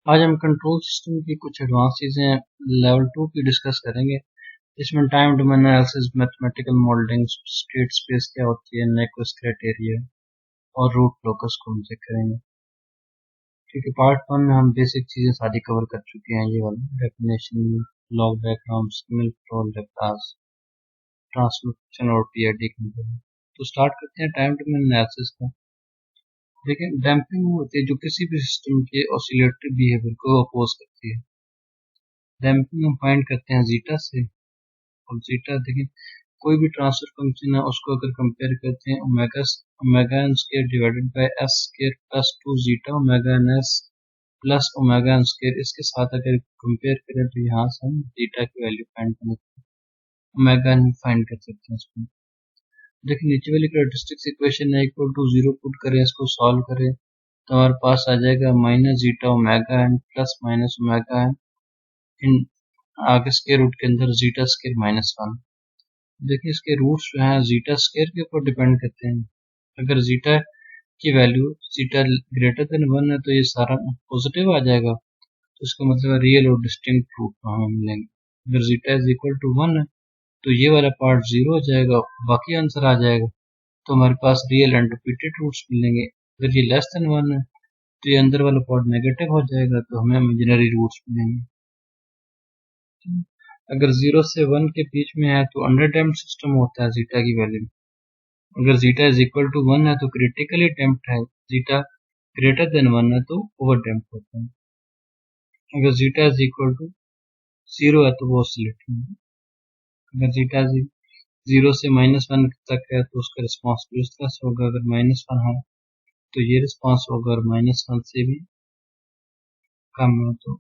आज हम control system की कुछ एडवांस चीज़ें लेवल 2 की डिस्कस करेंगे। इसमें time domain analysis, mathematical modelling, state space क्या होती है, नेक्वेस्ट क्राइटेरिया और रूट लोकस को हम चेक करेंगे। क्योंकि पार्ट 1 में हम बेसिक चीज़ें सारी कवर कर चुके हैं, ये वाला definition, log diagram, signal flow diagrams, transmission और पीआईडी कंट्रोल। तो स्टार्ट करते हैं टाइम डोमेन एनालिसिस का। देखिए, डैम्पिंग होती है जो किसी भी सिस्टम के ऑसिलेटरी बिहेवियर को अपोज करती है। डैम्पिंग हम फाइंड करते हैं जीटा से, और जीटा देखिए कोई भी ट्रांसफर फंक्शन है उसको अगर कंपेयर करते हैं omega N square divided by S square plus 2 zeta omega N S plus omega N square, इसके साथ अगर कंपेयर करें तो यहाँ से हम जीटा की वैल्यू फाइंड कर सकते हैं, ओमेगा एन फाइंड कर सकते हैं इसको। देखिए नीचे वाली कैरेक्टरिस्टिक्स इक्वेशन है, इक्वल टू 0 पुट करें, इसको सॉल्व करें तो हमारे पास आ जाएगा minus zeta omega N plus minus omega N इन आगे स्क्वायर रूट के अंदर जीटा स्क्वायर माइनस 1। देखिए इसके रूट्स जो हैं जीटा स्क्वायर के ऊपर डिपेंड करते हैं। अगर जीटा की वैल्यू जीटा ग्रेटर देन 1 है तो ये सारा पॉजिटिव आ जाएगा, तो इसका मतलब रियल और डिस्टिंक्ट रूट हमें मिलेंगे। अगर जीटा इज इक्वल टू 1 है तो ये वाला पार्ट 0 हो जाएगा, बाकी आंसर आ जाएगा, तो हमारे पास रियल एंड रिपीटेड रूट्स मिलेंगे। अगर ये लेस देन 1 है तो ये अंदर वाला पार्ट नेगेटिव हो जाएगा, तो हमें इमेजिनरी रूट्स मिलेंगे। अगर 0 से 1 के बीच में है तो अंडर डैम्प्ड सिस्टम होता है जीटा की वैल्यू। अगर जीटा इज इक्वल टू 1 है तो क्रिटिकली डैम्प्ड है, जीटा ग्रेटर देन 1 है तो ओवर डैम्प्ड होता है। अगर जीटा इज इक्वल टू 0 है तो वो ऑसिलेटिंग है। अगर जीटा 0 से -1 तक है तो उसका रिस्पॉन्स भी उस तरह से होगा। अगर -1 है तो ये रिस्पॉन्स होगा, और -1 से भी कम है तो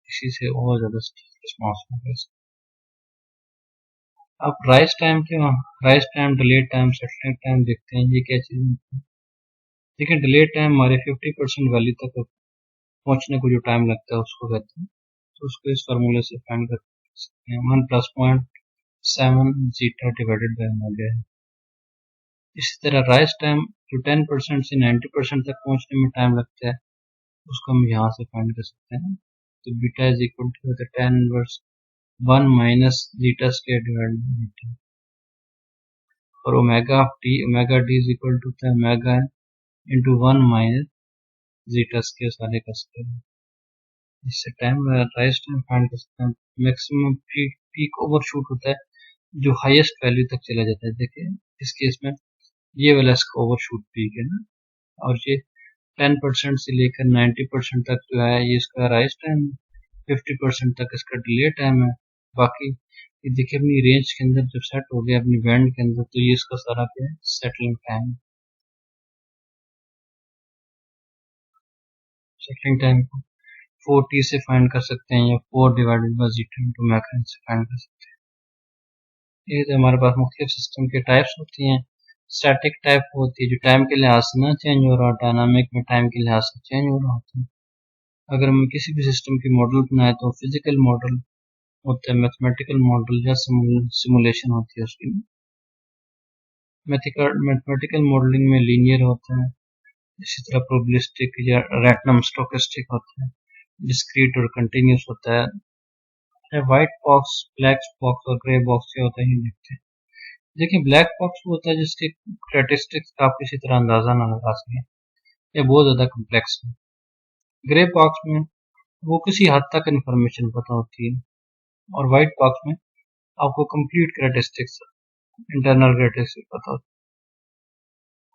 इसी से और ज़्यादा रिस्पॉन्स होगा। अब rise time delay time, settling time देखते हैं, ये क्या चीज़ है। देखिए डिले टाइम हमारे 50% वैल्यू तक पहुंचने को जो टाइम लगता है उसको कहते हैं, तो उसको इस फार्मूले से फाइंड कर सकते हैं, 1 + 0.7 जीटा डिवाइडेड बाय ओमेगा है। इसी तरह राइज टाइम जो 10% से 90% तक पहुंचने में टाइम लगता है उसको हम यहाँ से फाइंड कर सकते हैं। तो beta is equal to 10 inverse 1 minus zeta square divided by beta, और omega D is equal to omega into 1 minus zeta square सारे का स्क्वायर। इससे राइज टाइम फाइंड कर सकते हैं। मैक्सिमम पीक ओवरशूट होता है जो हाईएस्ट वैल्यू तक चला जाता है। देखिए इस केस में ये वाला इसका ओवरशूट पीक है ना, और ये 10% से लेकर 90% तक जो है ये इसका राइज टाइम है, 50% तक इसका डिले टाइम है। बाकी ये देखिए अपनी रेंज के अंदर जब सेट हो गया अपनी बैंड के अंदर, तो ये इसका सारा क्या है, सेटलिंग टाइम। सेटलिंग टाइम को 4t से फाइंड कर सकते हैं, या 4 divided by zeta into maximum से फाइंड कर सकते हैं। ये तो हमारे पास मुख्तलिफ सिस्टम के टाइप्स होती हैं। स्टैटिक टाइप होती है जो टाइम के लिहाज से ना चेंज हो रहा, डायनामिक में टाइम के लिहाज से चेंज हो रहा होता है। अगर हम किसी भी सिस्टम की मॉडल बनाए तो फिजिकल मॉडल होता है, मैथमेटिकल मॉडल या सिमुलेशन होती है उसकी। मैथमेटिकल मॉडलिंग में लीनियर होता है, इसी तरह प्रोबेबिलिस्टिक या रैंडम स्टोकेस्टिक होता है, डिस्क्रीट और कंटिन्यूस होता है। व्हाइट बॉक्स, ब्लैक बॉक्स और ग्रे बॉक्स क्या होता है ये देखते हैं। देखिए ब्लैक बॉक्स वो होता है जिसके कैरेक्टरिस्टिक्स का आप किसी तरह अंदाजा ना लगा सकें या बहुत ज़्यादा कम्प्लेक्स है। ग्रे बॉक्स में वो किसी हद तक इंफॉर्मेशन पता होती है, और व्हाइट बॉक्स में आपको कंप्लीट कैरेक्टरिस्टिक्स, इंटरनल कैरेक्टरिस्टिक्स पता होती है।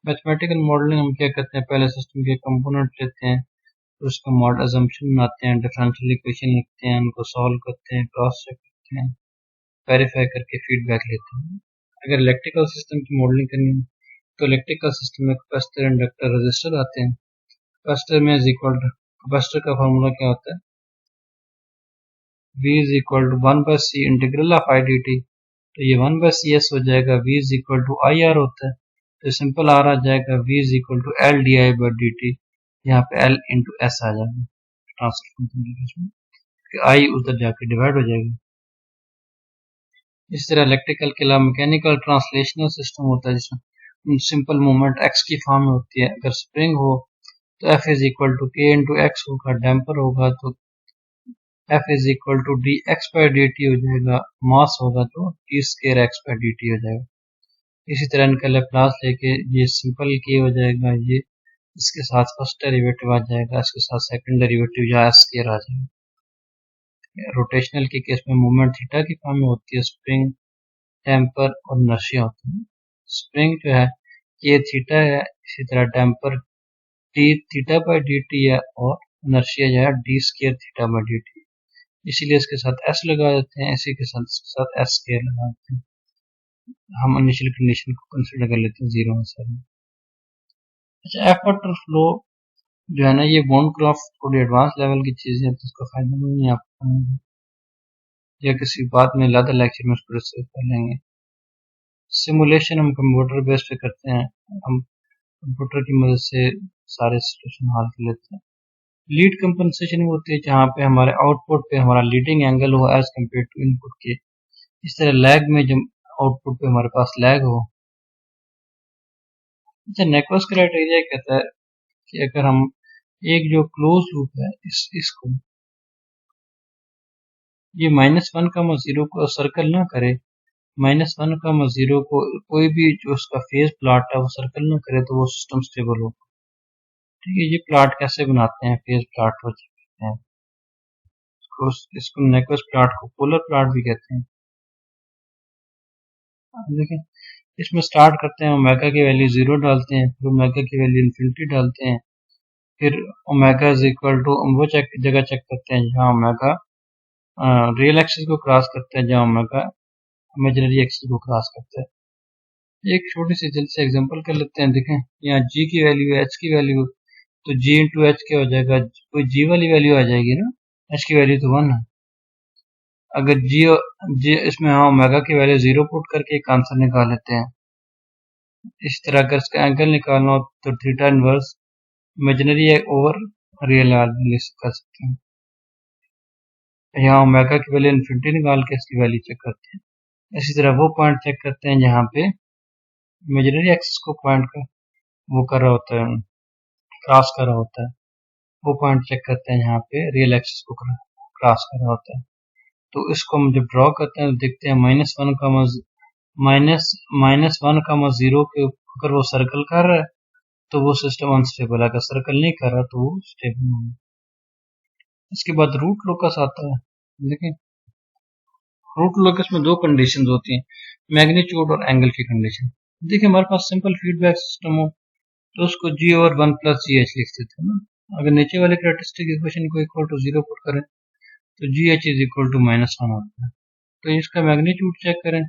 मैथमेटिकल मॉडलिंग हम क्या करते हैं, पहले सिस्टम के कंपोनेंट लेते हैं, फिर उसका मॉडल अजम्पशन बनाते हैं, डिफरेंशियल इक्वेशन लिखते हैं, उनको सॉल्व करते हैं, क्रॉस चेक करते हैं, वेरीफाई करके फीडबैक लेते हैं। अगर इलेक्ट्रिकल सिस्टम की मॉडलिंग करनी है तो इलेक्ट्रिकल सिस्टम में कैपेसिटर, इंडक्टर, रेजिस्टर आते हैं। कैपेसिटर में कैपेसिटर का फार्मूला क्या होता है, V is equal to 1/c integral of I dt, तो ये 1/cs हो जाएगा। V is equal to IR होता है, तो सिंपल R आ जाएगा, V is equal to L di/dt, यहाँ पे L इंटू S आ जाएगा ट्रांसफर फंक्शन के बीच में, I उधर जाके डिवाइड हो जाएगी। इस तरह इलेक्ट्रिकल के अलावा मैकेनिकल ट्रांसलेशनल सिस्टम होता है जिसमें सिंपल मूवमेंट x की फॉर्म में होती है। अगर स्प्रिंग हो तो F is equal to K into X होगा, डैम्पर होगा तो F is equal to D X by D T हो जाएगा, मास होगा तो T square X by D T हो जाएगा। इसी तरह इनका लेप्लास लेके ये सिंपल के हो जाएगा, ये इसके साथ फर्स्ट डेरिवेटिव आ जाएगा, इसके साथ सेकंड डेरिवेटिव या एस स्केयर आ जाएगा। रोटेशनल के केस में मूवमेंट थीटा की फॉर्म में होती है, स्प्रिंग, टेम्पर और नर्सिया होती है। स्प्रिंग जो है के थीटा है, इसी तरह damper T theta by D T है और नर्सिया जो है D square theta by D T, इसीलिए इसके साथ एस लगा देते हैं, इसी के साथ एस स्केयर लगा देते हैं। हम इनिशियल कंडीशन को कंसिडर कर लेते हैं 0 और 7। अच्छा, एफ वाटर फ्लो जो है ना, ये बॉन्ड ग्राफ थोड़ी एडवांस लेवल की चीज़ है, तो इसका फायदा नहीं आपको, या किसी बात में ज़्यादा लेक्चर में उसको डिस्कस कर लेंगे। सिमुलेशन हम कंप्यूटर बेस पे करते हैं, हम कंप्यूटर की मदद से सारे सिचुएशन हल कर लेते हैं। लीड कंपनसेशन होती है जहाँ पे हमारे आउटपुट पे हमारा लीडिंग एंगल हो एज कम्पेयर टू इनपुट के। इस तरह लैग में जब आउटपुट पे हमारे पास लैग हो। अच्छा, नेक्वेस्ट क्राइटेरिया कहता है कि अगर हम एक जो क्लोज लूप है इसको ये -1,0 को सर्कल ना करे, -1,0 को कोई भी जो उसका फेज प्लॉट है वो सर्कल ना करे, तो वो सिस्टम स्टेबल हो। ठीक है, ये प्लॉट कैसे बनाते हैं, फेज प्लॉट हो सकते हैं, इसको नेक्वेस्ट प्लॉट को पोलर प्लॉट भी कहते हैं। देखें, इसमें स्टार्ट करते हैं, ओमेगा की वैल्यू 0 डालते हैं, फिर ओमेगा की वैल्यू इन्फिनिटी डालते हैं, फिर ओमेगा इज इक्वल टू वो जगह चेक करते हैं जहाँ ओमेगा रियल एक्सिस को क्रॉस करता है, जहाँ ओमेगा इमेजिनरी एक्सिस को क्रॉस करता है। एक छोटी सी जल्द से एग्जांपल कर लेते हैं। देखें, यहाँ जी की वैल्यू, एच की वैल्यू, तो जी इंटू एच क्या हो जाएगा, कोई जी वाली वैल्यू आ जाएगी ना, एच की वैल्यू तो 1 है। अगर जी इसमें हाँ ओमेगा की वैल्यू 0 पुट करके एक आंसर निकाल लेते हैं। इस तरह अगर इसका एंगल निकालना हो तो theta inverse imaginary over real कर सकते हैं। यहाँ ओमेगा की वैल्यू इन्फिनिटी निकाल के इसकी वैल्यू चेक करते हैं। इसी तरह वो पॉइंट चेक करते हैं जहाँ पे इमेजिनरी एक्सिस को पॉइंट का वो कर रहा होता है, क्रॉस कर रहा होता है, वो पॉइंट चेक करते हैं जहाँ पे रियल एक्सिस को क्रॉस कर रहा होता है। तो इसको हम जब ड्रॉ करते हैं तो देखते हैं -1,0 के अगर वो सर्कल कर रहा है तो वो सिस्टम अनस्टेबल है, अगर सर्कल नहीं कर रहा तो वो स्टेबल है। इसके बाद रूट लोकस आता है। देखें, रूट लोकस में दो कंडीशंस होती हैं, मैग्नीट्यूड और एंगल की कंडीशन। देखिए, हमारे पास सिंपल फीडबैक सिस्टम हो तो उसको g और 1 प्लस जी एच लिख देते हैं ना। अगर नीचे वाले कैरेक्टरिस्टिक इक्वेशन को इक्वल टू 0 पुट करें तो G H is equal to -1 होता है। तो इसका मैग्नीट्यूड चेक करें,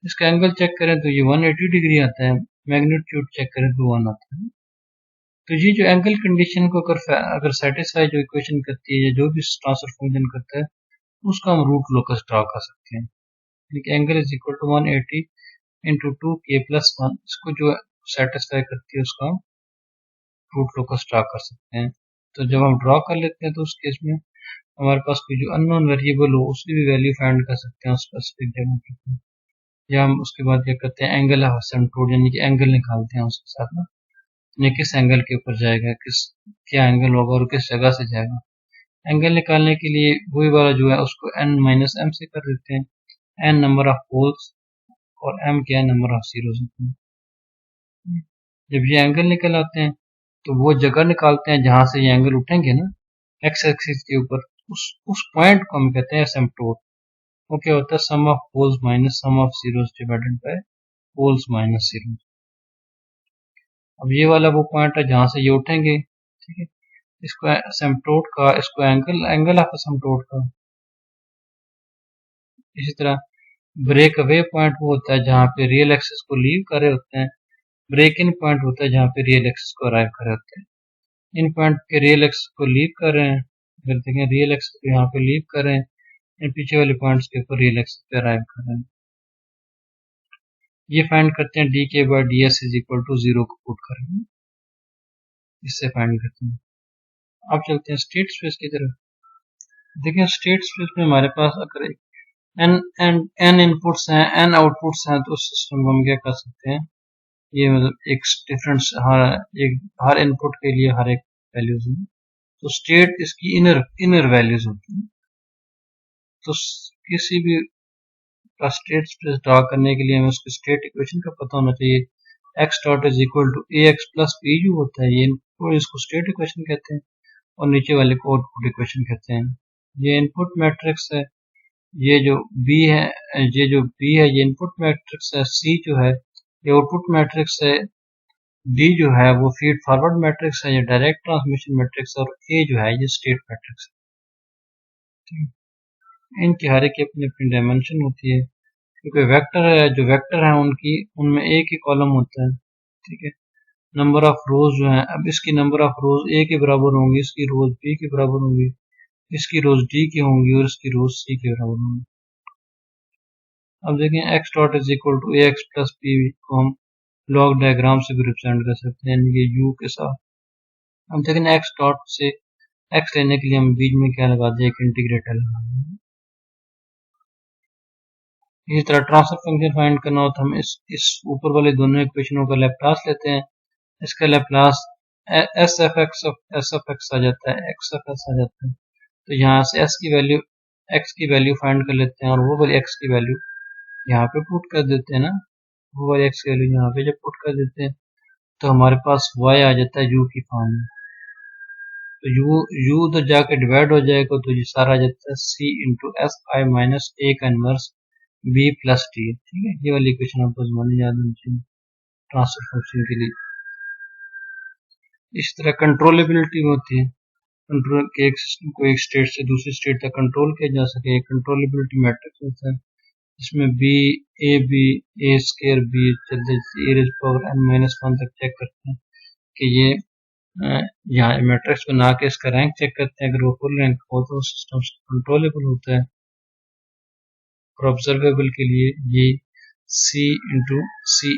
इसका एंगल चेक करें तो ये 180 डिग्री आता है, मैग्नीट्यूड चेक करें तो 1 आता है। तो ये जो एंगल कंडीशन को अगर सेटिस्फाई जो इक्वेशन करती है या जो भी ट्रांसफर फंक्शन करता है उसका हम रूट लोकस ड्रा कर सकते हैं। Angle is equal to 180 into 2k plus 1, इसको जो सेटिस्फाई करती है उसका रूट लोकस ड्रा कर सकते हैं। तो जब हम ड्रा कर लेते हैं तो उस केस में हमारे पास कोई जो अननोन वेरिएबल हो उसकी भी वैल्यू फाइंड कर सकते हैं स्पेसिफिक जगह पर, या हम उसके बाद क्या करते हैं, एंगल ऑफ असिम्प्टोट यानी कि एंगल निकालते हैं उसके साथ ना, यानी किस एंगल के ऊपर जाएगा, क्या एंगल होगा और किस जगह से जाएगा। एंगल निकालने के लिए वही वाला जो है उसको n-m से कर देते हैं, n नंबर ऑफ पोल्स और m क्या है, नंबर ऑफ जीरोस होते हैं। जब ये एंगल निकल आते हैं तो वो जगह निकालते हैं जहां से ये एंगल उठेंगे ना एक्स एक्सिस के ऊपर, उस पॉइंट को हम कहते हैं एसिम्प्टोट। वो क्या होता है, sum of poles minus sum of zeros divided by poles minus zero. अब ये वाला वो पॉइंट है जहां से ये उठेंगे, ठीक है, इसको एसिम्प्टोट का, इसको एंगल ऑफ एसिम्प्टोट का। इसी तरह ब्रेक अवे पॉइंट वो होता है जहाँ पे रियल एक्सिस को लीव कर रहे होते हैं, ब्रेक इन पॉइंट होता है जहाँ पे रियल एक्सिस को अराइव कर रहे होते हैं। इन पॉइंट के रियल एक्सिस को लीव कर रहे हैं, अगर देखें रियल एक्सिस को यहाँ पे लीव कर रहे हैं, इन पीछे वाले पॉइंट्स के ऊपर रियल एक्सिस पे अराइव कर रहे हैं। ये फाइंड करते हैं D K by D S is equal to 0 को पुट करेंगे, इससे फाइंड करते हैं। अब चलते हैं स्टेट स्पेस की तरफ। देखें, स्टेट स्पेस में हमारे पास अगर n इनपुट्स हैं, n आउटपुट्स हैं, तो उस सिस्टम को हम क्या कर सकते हैं, ये मतलब एक डिफरेंस हर इनपुट के लिए हर एक वैल्यूज में, तो स्टेट इसकी इनर वैल्यूज होती हैं। तो किसी भी का स्टेट स्पेस ड्रा करने के लिए हमें उसकी स्टेट इक्वेशन का पता होना चाहिए। X dot is equal to A X plus B जो होता है ये इनपुट, इसको स्टेट इक्वेशन कहते हैं, और नीचे वाले को आउटपुट इक्वेशन कहते हैं। ये इनपुट मैट्रिक्स है, ये जो बी है, ये इनपुट मैट्रिक्स है, सी जो है ये आउटपुट मैट्रिक्स है, डी जो है वो फीड फॉरवर्ड मैट्रिक्स है, ये डायरेक्ट ट्रांसमिशन मैट्रिक्स, और ए जो है ये स्टेट मैट्रिक्स है। इनकी हर एक की अपनी अपनी डायमेंशन होती है, क्योंकि वेक्टर है, जो वेक्टर है उनमें एक ही कॉलम होता है, ठीक है। नंबर ऑफ रोज जो है, अब इसकी नंबर ऑफ रोज ए के बराबर होंगी, इसकी रोज बी के बराबर होंगी, इसकी रोज डी की होंगी, और इसकी रोज सी के बराबर होंगी। अब देखें X dot is equal to A X plus B को हम ब्लॉक डायग्राम से भी रिप्रेजेंट कर सकते हैं, यानी कि यू के साथ। अब देखें एक्स डॉट से एक्स लेने के लिए हम बीच में क्या लगा दें, एक इंटीग्रेटर लगा दें। इसी तरह ट्रांसफर फंक्शन फाइंड करना हो तो हम इस ऊपर वाले दोनों इक्वेशनों का लैप्लास लेते हैं। इसका लैप्लास एस एफ एक्स आ जाता है, एक्स एफ एस आ जाता है। तो यहाँ से एक्स की वैल्यू फाइंड कर लेते हैं, और वो वाली एक्स की वैल्यू यहाँ पे पुट कर देते हैं ना, वो वाली एक्स की वैल्यू यहाँ पे जब पुट कर देते हैं तो हमारे पास y आ जाता है u की फॉर्म में। तो u तो जाके डिवाइड हो जाएगा, तो ये सारा आ जाता है c into S I minus A का इनवर्स b प्लस टी। ठीक है, ये वाली इक्वेशन आपको जमाने याद होनी चाहिए ट्रांसफर फंक्शन के लिए। इस तरह कंट्रोलेबिलिटी होती है, कंट्रोल के एक सिस्टम को एक स्टेट से दूसरी स्टेट तक कंट्रोल किया जा सके, कंट्रोलेबिलिटी मैट्रिक्स होता है, इसमें ए स्केयर बी चलते ए रेज पावर n माइनस 1 तक चेक करते हैं कि ये यहाँ मैट्रिक्स बना के इसका रैंक चेक करते हैं। अगर वो फुल रैंक हो तो सिस्टम कंट्रोलेबल होता है। और ऑब्जर्वेबल के लिए ये सी इंटू सी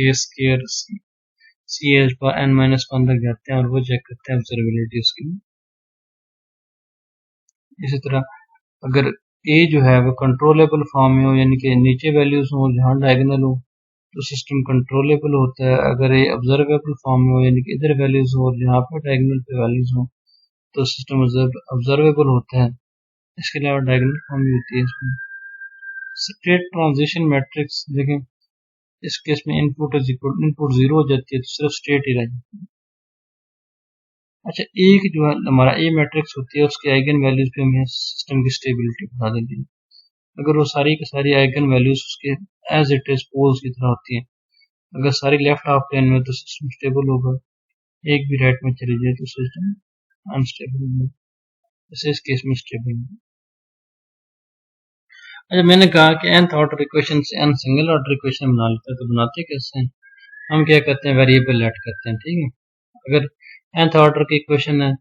ए स्केयर सी एज पर n माइनस 1 तक जाते हैं, और वो चेक करते हैं ऑब्जर्वेबिलिटी उसकी। इसी तरह अगर ए जो है वो कंट्रोलेबल फॉर्म में हो, यानी कि नीचे वैल्यूज हो जहाँ डायगोनल हो, तो सिस्टम कंट्रोलेबल होता है। अगर ये ऑब्जर्वेबल फॉर्म में हो, यानी कि इधर वैल्यूज हो और जहाँ पर डायगोनल पे वैल्यूज हो, तो सिस्टम ऑब्जर्वेबल होता है। इसके अलावा डायगोनल फॉर्म भी होती है इसमें। स्टेट ट्रांजिशन मैट्रिक्स देखें, इस केस में इनपुट जीरो हो जाती है तो सिर्फ स्टेट ही रह जाती है। अच्छा, एक जो है हमारा ए मैट्रिक्स होती है, उसके आइगन वैल्यूज पे हमें सिस्टम की स्टेबिलिटी बता देती है। अगर वो सारी की सारी आइगन वैल्यूज उसके एज इट इज पोल्स की तरह होती है, अगर सारी लेफ्ट हाफ प्लेन में तो सिस्टम स्टेबल होगा, एक भी राइट में चली जाए तो सिस्टम अनस्टेबल होगा। जैसे इस केस में स्टेबल है। अच्छा, मैंने कहा कि nth ऑर्डर इक्वेशन से n सिंगल ऑर्डर इक्वेशन बना लेते हैं, तो बनाते कैसे हैं? हम क्या करते हैं, वेरिएबल ऐड करते हैं। ठीक है, अगर nth ऑर्डर की इक्वेशन है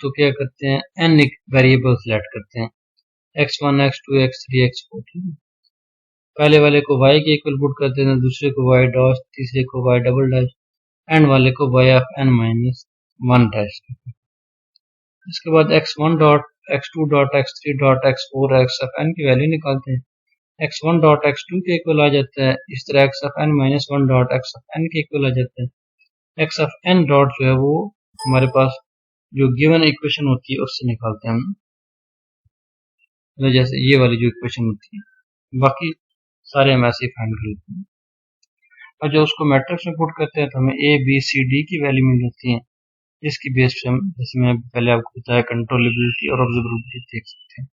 तो क्या करते हैं, n वेरिएबल्स ऐड करते हैं, x1 x2 x3 x4। ठीक है, पहले वाले को y के इक्वल पुट करते हैं, दूसरे को y डॉट, तीसरे को y डबल डैश, एंड वाले को y of n minus 1 dash. इसके बाद x1 dot x2 dot x3 dot x4 x of n की वैल्यू निकालते हैं, x1 डॉट x2 के इक्वल आ जाता है, इस तरह x of n minus 1 dot x of n के इक्वल आ जाता है। x ऑफ n डॉट जो है वो हमारे पास जो गिवन इक्वेशन होती है उससे निकालते हैं हम, जैसे ये वाली जो इक्वेशन होती है, बाकी सारे हम ऐसे ही फाइंड कर लेते हैं। और जब उसको मैट्रिक्स में पुट करते हैं तो हमें ए बी सी डी की वैल्यू मिल जाती है, जिसकी बेस पे हम, जैसे मैं पहले आपको बताया, कंट्रोलेबिलिटी और ऑब्जर्वेबिलिटी देख सकते हैं।